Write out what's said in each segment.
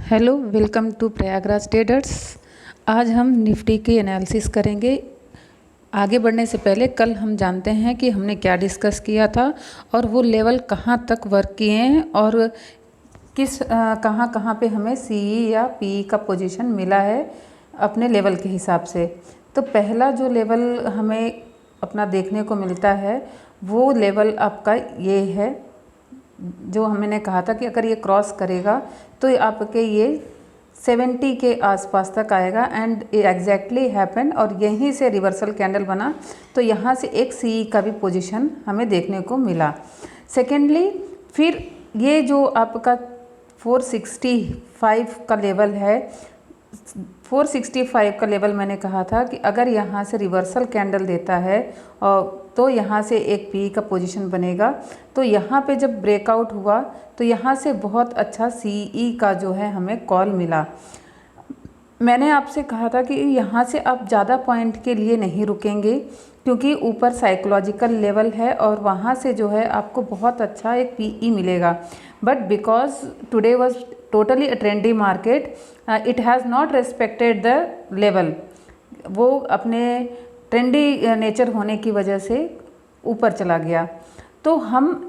Hello, welcome to Prayagraj Traders. आज हम Nifty की एनालिसिस करेंगे। आगे बढ़ने से पहले कल हम जानते हैं कि हमने क्या डिस्कस किया था और वो लेवल कहाँ तक वर्क किए हैं और किस कहाँ कहाँ पे हमें सी या पी का पोजीशन मिला है अपने लेवल के हिसाब से। तो पहला जो लेवल हमें अपना देखने को मिलता है वो लेवल आपका ये है, जो हमने कहा था कि अगर ये क्रॉस करेगा तो आपके ये 70 के आसपास तक आएगा एंड एग्जैक्टली हैपन, और यहीं से रिवर्सल कैंडल बना तो यहाँ से एक सी का भी पोजीशन हमें देखने को मिला। सेकेंडली फिर ये जो आपका 465 का लेवल है, 465 का लेवल मैंने कहा था कि अगर यहाँ से रिवर्सल कैंडल देता है और तो यहाँ से एक पी का पोजीशन बनेगा। तो यहाँ पे जब ब्रेकआउट हुआ तो यहाँ से बहुत अच्छा सीई का जो है हमें कॉल मिला। मैंने आपसे कहा था कि यहाँ से आप ज़्यादा पॉइंट के लिए नहीं रुकेंगे क्योंकि ऊपर साइकोलॉजिकल लेवल है और वहाँ से जो है आपको बहुत अच्छा एक पीई मिलेगा। But because today was totally a trendy market, it has not respected the level. वो अपने ट्रेंडी नेचर होने की वजह से ऊपर चला गया। तो हम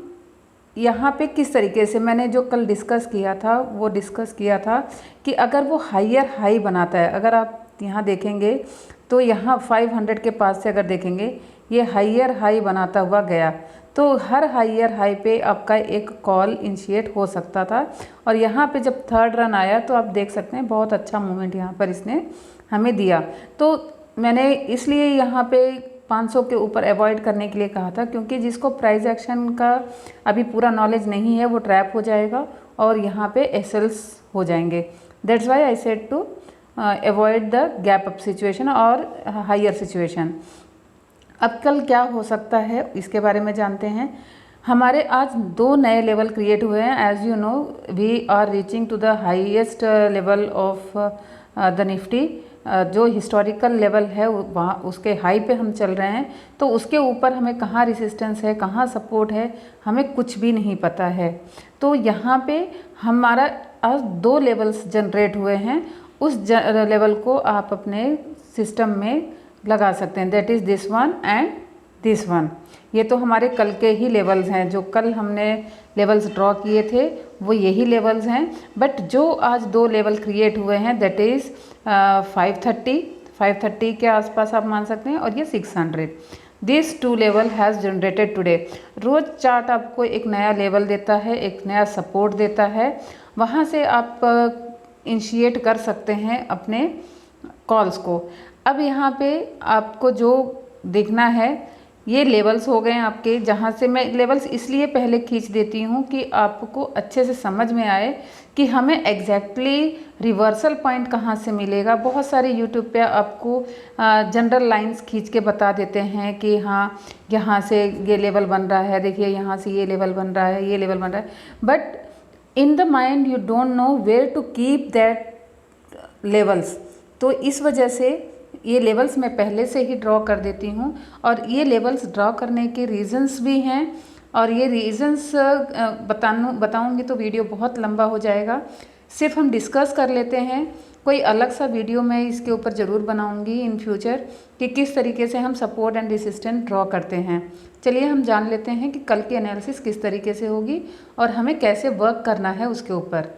यहाँ पे किस तरीके से, मैंने जो कल डिस्कस किया था वो डिस्कस किया था कि अगर वो हायर हाई बनाता है, अगर आप यहाँ देखेंगे तो यहाँ 500 के पास से अगर देखेंगे ये हायर हाई बनाता हुआ गया तो हर हायर हाई पे आपका एक कॉल इनिशिएट हो सकता था। और यहाँ पे जब थर्ड रन आया तो आप देख सकते हैं बहुत अच्छा मूवमेंट यहाँ पर इसने हमें दिया। तो मैंने इसलिए यहाँ पे 500 के ऊपर अवॉइड करने के लिए कहा था क्योंकि जिसको प्राइस एक्शन का अभी पूरा नॉलेज नहीं है वो ट्रैप हो जाएगा और यहाँ पे एसएल्स हो जाएंगे। That's why I said to avoid the gap up situation और हायर सिचुएशन। अब कल क्या हो सकता है इसके बारे में जानते हैं। हमारे आज दो नए लेवल क्रिएट हुए हैं। As you know we are reaching to the highest level of the Nifty. जो हिस्टोरिकल लेवल है वहाँ उसके हाई पे हम चल रहे हैं, तो उसके ऊपर हमें कहाँ रेजिस्टेंस है कहाँ सपोर्ट है हमें कुछ भी नहीं पता है। तो यहाँ पे हमारा आज दो लेवल्स जनरेट हुए हैं, उस लेवल को आप अपने सिस्टम में लगा सकते हैं। That is this one and this one. ये तो हमारे कल के ही लेवल्स हैं, जो कल हमने लेवल्स ड्रॉ किए थे वो यही लेवल्स हैं। बट जो आज दो लेवल क्रिएट हुए हैं दैट इज़ 530 के आसपास आप मान सकते हैं और ये 600। This two level has generated today. रोज़ चार्ट आपको एक नया लेवल देता है, एक नया सपोर्ट देता है, वहाँ से आप इनिशिएट कर सकते हैं अपने कॉल्स को। अब यहाँ पे आपको जो देखना है ये लेवल्स हो गए आपके, जहाँ से मैं लेवल्स इसलिए पहले खींच देती हूँ कि आपको अच्छे से समझ में आए कि हमें एग्जैक्टली रिवर्सल पॉइंट कहाँ से मिलेगा। बहुत सारे यूट्यूब पे आपको जनरल लाइंस खींच के बता देते हैं कि हाँ यहाँ से ये लेवल बन रहा है, देखिए यहाँ से ये लेवल बन रहा है, ये लेवल बन रहा है, but in the mind you don't know where to keep that levels. तो इस वजह से ये लेवल्स मैं पहले से ही ड्रॉ कर देती हूँ और ये लेवल्स ड्रॉ करने के रीज़न्स भी हैं और ये रीज़न्स बताऊँगी तो वीडियो बहुत लंबा हो जाएगा। सिर्फ हम डिस्कस कर लेते हैं। कोई अलग सा वीडियो मैं इसके ऊपर ज़रूर बनाऊँगी इन फ्यूचर कि किस तरीके से हम सपोर्ट एंड रेजिस्टेंस ड्रॉ करते हैं। चलिए हम जान लेते हैं कि कल की एनालिसिस किस तरीके से होगी और हमें कैसे वर्क करना है उसके ऊपर।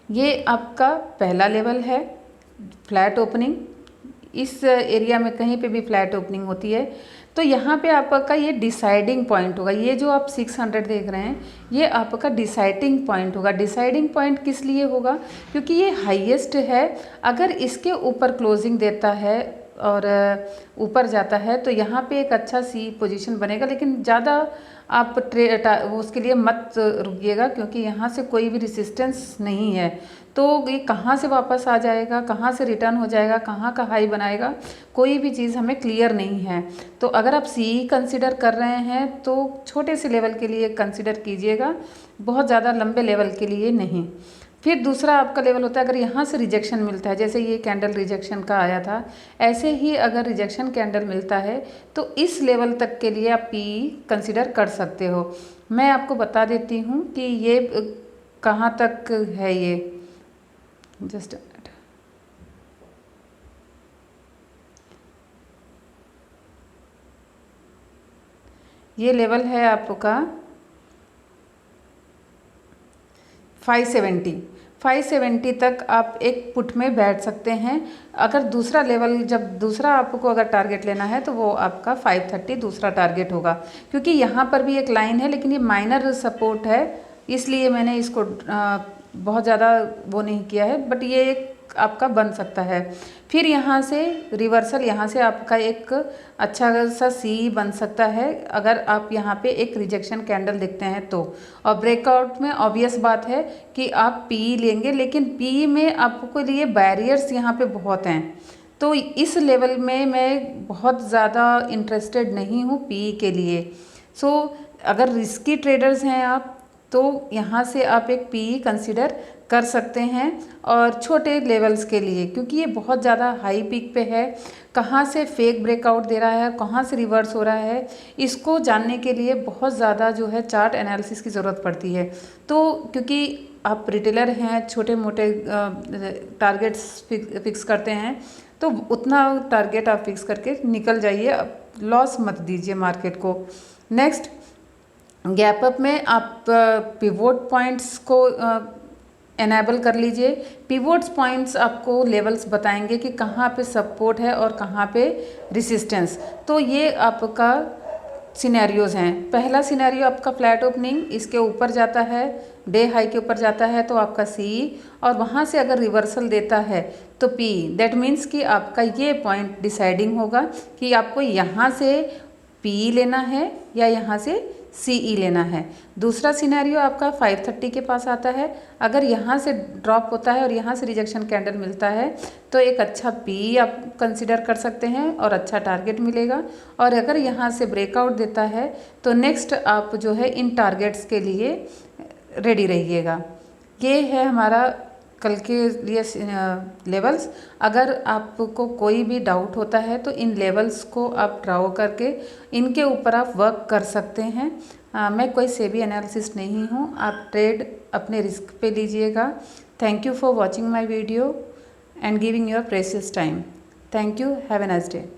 ये आपका पहला लेवल है, फ्लैट ओपनिंग। इस एरिया में कहीं पे भी फ्लैट ओपनिंग होती है तो यहाँ पे आपका ये डिसाइडिंग पॉइंट होगा। ये जो आप 600 देख रहे हैं ये आपका डिसाइडिंग पॉइंट होगा। डिसाइडिंग पॉइंट किस लिए होगा? क्योंकि ये हाईएस्ट है। अगर इसके ऊपर क्लोजिंग देता है और ऊपर जाता है तो यहाँ पे एक अच्छा सी पोजीशन बनेगा, लेकिन ज़्यादा आप उसके लिए मत रुकिएगा क्योंकि यहाँ से कोई भी रेजिस्टेंस नहीं है। तो ये कहाँ से वापस आ जाएगा, कहाँ से रिटर्न हो जाएगा, कहाँ का हाई बनाएगा, कोई भी चीज़ हमें क्लियर नहीं है। तो अगर आप सी कंसिडर कर रहे हैं तो छोटे से लेवल के लिए कंसिडर कीजिएगा, बहुत ज़्यादा लंबे लेवल के लिए नहीं। फिर दूसरा आपका लेवल होता है अगर यहाँ से रिजेक्शन मिलता है, जैसे ये कैंडल रिजेक्शन का आया था, ऐसे ही अगर रिजेक्शन कैंडल मिलता है तो इस लेवल तक के लिए आप पी कंसिडर कर सकते हो। मैं आपको बता देती हूँ कि ये कहाँ तक है। ये जस्ट ये लेवल है आपका 570 तक आप एक पुट में बैठ सकते हैं। अगर दूसरा लेवल, जब दूसरा आपको अगर टारगेट लेना है तो वो आपका 530 दूसरा टारगेट होगा, क्योंकि यहाँ पर भी एक लाइन है लेकिन ये माइनर सपोर्ट है, इसलिए मैंने इसको बहुत ज़्यादा वो नहीं किया है, बट ये एक आपका बन सकता है। फिर यहाँ से रिवर्सल, यहाँ से आपका एक अच्छा सा सी बन सकता है अगर आप यहाँ पे एक रिजेक्शन कैंडल देखते हैं तो। और ब्रेकआउट में ऑब्वियस बात है कि आप पी लेंगे, लेकिन पी में आपको लिए बैरियर्स यहाँ पे बहुत हैं, तो इस लेवल में मैं बहुत ज़्यादा इंटरेस्टेड नहीं हूँ पी के लिए। सो अगर रिस्की ट्रेडर्स हैं आप तो यहाँ से आप एक पी कंसिडर कर सकते हैं, और छोटे लेवल्स के लिए, क्योंकि ये बहुत ज़्यादा हाई पीक पे है। कहाँ से फेक ब्रेकआउट दे रहा है, कहाँ से रिवर्स हो रहा है, इसको जानने के लिए बहुत ज़्यादा जो है चार्ट एनालिसिस की ज़रूरत पड़ती है। तो क्योंकि आप रिटेलर हैं, छोटे मोटे टारगेट्स फिक्स करते हैं, तो उतना टारगेट आप फिक्स करके निकल जाइए, लॉस मत दीजिए मार्केट को। नेक्स्ट, गैप अप में आप पिवोट पॉइंट्स को एनेबल कर लीजिए। पिवोट्स पॉइंट्स आपको लेवल्स बताएंगे कि कहाँ पे सपोर्ट है और कहाँ पे रेसिस्टेंस। तो ये आपका सिनेरियोज़ हैं। पहला सिनेरियो आपका फ्लैट ओपनिंग, इसके ऊपर जाता है, डे हाई के ऊपर जाता है तो आपका सी, और वहाँ से अगर रिवर्सल देता है तो पी। दैट मीन्स कि आपका ये पॉइंट डिसाइडिंग होगा कि आपको यहाँ से पी लेना है या यहाँ से सीई लेना है। दूसरा सिनेरियो आपका 530 के पास आता है, अगर यहाँ से ड्रॉप होता है और यहाँ से रिजेक्शन कैंडल मिलता है तो एक अच्छा पी आप कंसिडर कर सकते हैं और अच्छा टारगेट मिलेगा। और अगर यहाँ से ब्रेकआउट देता है तो नेक्स्ट आप जो है इन टारगेट्स के लिए रेडी रहिएगा। ये है हमारा कल के लिए लेवल्स। अगर आपको कोई भी डाउट होता है तो इन लेवल्स को आप ड्रॉ करके इनके ऊपर आप वर्क कर सकते हैं। मैं कोई सेबी एनालिसिस नहीं हूँ, आप ट्रेड अपने रिस्क पे लीजिएगा। Thank you for watching my video and giving your precious time. Thank you, have a nice day.